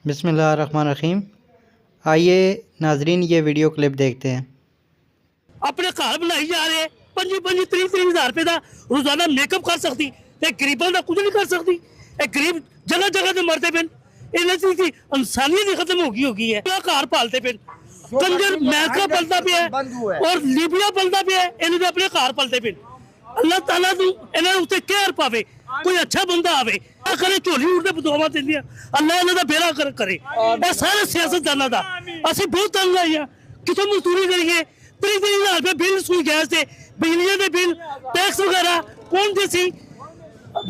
بسم اللہ الرحمن الرحیم۔ آئیے ناظرین یہ ویڈیو کلپ دیکھتے ہیں۔ اپنے گھر بنائی جا رہے ہیں 25-30 روپے کا روزانہ میک اپ کر سکتی غریبوں کا کچھ نہیں کر سکتی۔ غریب جگہ جگہ سے مرتے پہ کی انسانیت ہی ختم ہوگی ہے۔ گھر پالتے پہ کنجر امریکہ پلتا پہ ہے اور لیبیا پلتا پہ ہے، انہیں اپنے گھر پلتے پہ۔ اللہ تعالیٰ تو کیئر پاوے، کوئی اچھا بندہ آوے کرے چولی اٹھتے بدعا دیا اللہ انہوں کا بیڑا کرے۔ یہ سارے سیاست دانوں کا اسی بہت تنگ آئی ہیں، کتوں مزدوری کریے 30,000 روپے بل سوئی گیس دے بجلی دے بل ٹیکس وغیرہ کون دے سی؟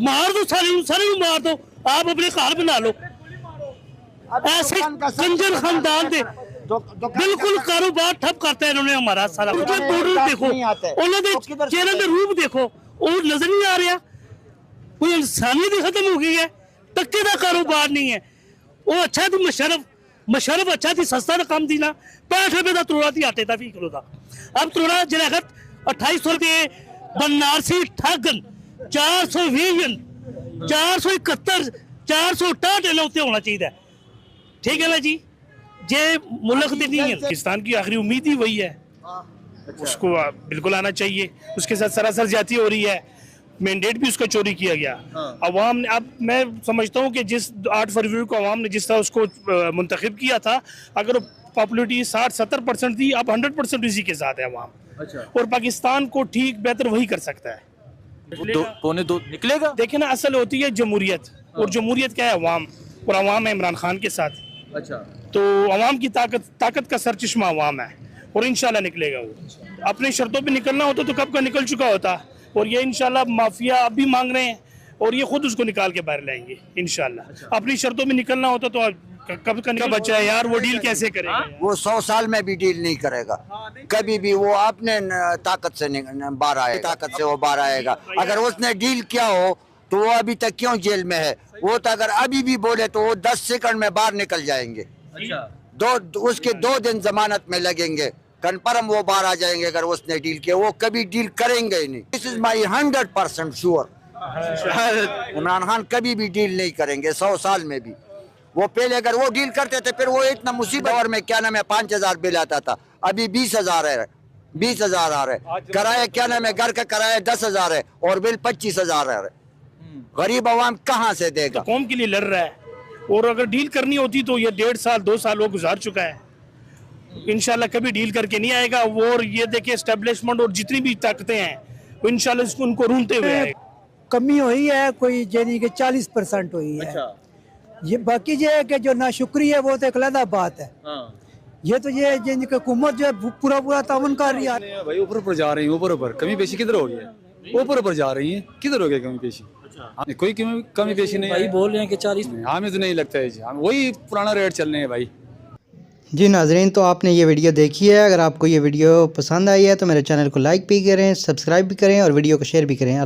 مار دو سارے مار دو، آپ اپنے گھر بنا لو۔ ایسے کنجر خاندان دے بالکل کاروبار ٹھپ کرتے ہیں انہوں نے ہمارا سارا۔ ان کے بورڈر دیکھو، انہوں نے چہرے کے روپ دیکھو، وہ نظر نہیں آ رہا۔ کوئی انسانیت ہی ختم ہو گئی ہے، ٹکے کا کاروبار نہیں ہے۔ وہ اچھا تھی مشرف اچھا تھی، سستا کا کام تھی نا، 65 روپے کا تروڑا تھی آٹے کا 20 کلو کا۔ اب تروڑا جناخت 2800 روپے بنارسی ٹھگن 420 471 468 ہوتے ہونا چاہیے۔ ٹھیک ہے نا جی، یہ ملک نہیں ہے۔ پاکستان کی آخری امید ہی وہی ہے، اس کو بالکل آنا چاہیے۔ اس کے ساتھ سراسر زیادتی ہو رہی ہے، مینڈیٹ بھی اس کا چوری کیا گیا۔ عوام نے، اب میں سمجھتا ہوں کہ جس 8 فروری کو عوام نے جس طرح اس کو منتخب کیا تھا، اگر پاپولیٹی 60-70% تھی، اب 100% اسی کے ساتھ ہے عوام، اور پاکستان کو ٹھیک بہتر وہی کر سکتا ہے۔ 2.25 نکلے گا۔ دیکھیں نا، اصل ہوتی ہے جمہوریت، اور جمہوریت کیا ہے؟ عوام، اور عوام ہے عمران خان کے ساتھ۔ تو عوام کی طاقت کا سر چشمہ عوام ہے، اور انشاءاللہ نکلے گا۔ وہ اپنی شرطوں پہ نکلنا ہوتا تو کب کا نکل چکا ہوتا، اور یہ انشاءاللہ مافیا اب بھی مانگ رہے ہیں، اور یہ خود اس کو نکال کے باہر لائیں گے انشاءاللہ۔ اپنی شرطوں میں نکلنا ہوتا تو کب کا بچہ ہے یار، وہ ڈیل کیسے کرے گا؟ وہ 100 سال میں بھی ڈیل نہیں کرے گا کبھی بھی۔ وہ اپنے طاقت سے باہر آئے گا، طاقت سے وہ باہر آئے گا۔ اگر اس نے ڈیل کیا ہو تو وہ ابھی تک کیوں جیل میں ہے؟ وہ تو اگر ابھی بھی بولے تو وہ 10 سیکنڈ میں باہر نکل جائیں گے۔ اس کے 2 دن ضمانت میں لگیں گے، کنفرم وہ باہر آ جائیں گے۔ اگر اس نے ڈیل کیا، وہ کبھی ڈیل کریں گے ہی نہیں۔ دس از مائی 100% شور۔ عمران خان کبھی بھی ڈیل نہیں کریں گے 100 سال میں بھی۔ وہ پہلے اگر وہ ڈیل کرتے تھے، پھر وہ اتنا مصیبت دور میں کیا نام ہے 5000 بل آتا تھا، ابھی 20,000 ہے، 20,000 آ رہے۔ کرایہ کیا نام ہے، گھر کا کرایہ 10,000 ہے اور بل 25,000 ہے۔ غریب عوام کہاں سے دے گا؟ قوم کے لیے لڑ رہا ہے، اور اگر ڈیل کرنی ہوتی تو یہ 1.5 سال 2 سال وہ گزار چکا ہے۔ انشاءاللہ کبھی ڈیل کر کے نہیں آئے گا وہ، اور یہ دیکھیں اسٹیبلشمنٹ اور جتنی بھی طاقتیں ہیں وہ انشاءاللہ ان کو رونتے ہوئے آئے گا۔ کمی ہوئی ہے کوئی، یعنی کہ 40% ہوئی ہے۔ یہ باقی یہ ہے کہ جو ناشکری ہے وہ تو ایک علیحدہ بات ہے۔ یہ تو یہ یعنی کہ حکومت جو ہے پورا تعاون کر رہی ہے۔ بھائی اوپر جا رہی ہیں، اوپر کمی پیشی کدھر ہو گئی ہے؟ اوپر جا رہی ہیں، کدھر ہو گیا کمی پیشی؟ کوئی کمی پیشی نہیں بھائی بول رہے ہیں کہ 40۔ ہمیں تو نہیں لگتا ہے جی، ہم وہی پرانا ریٹ چل رہے ہیں بھائی۔ جی ناظرین، تو آپ نے یہ ویڈیو دیکھی ہے۔ اگر آپ کو یہ ویڈیو پسند آئی ہے تو میرے چینل کو لائک بھی کریں، سبسکرائب بھی کریں، اور ویڈیو کو شیئر بھی کریں۔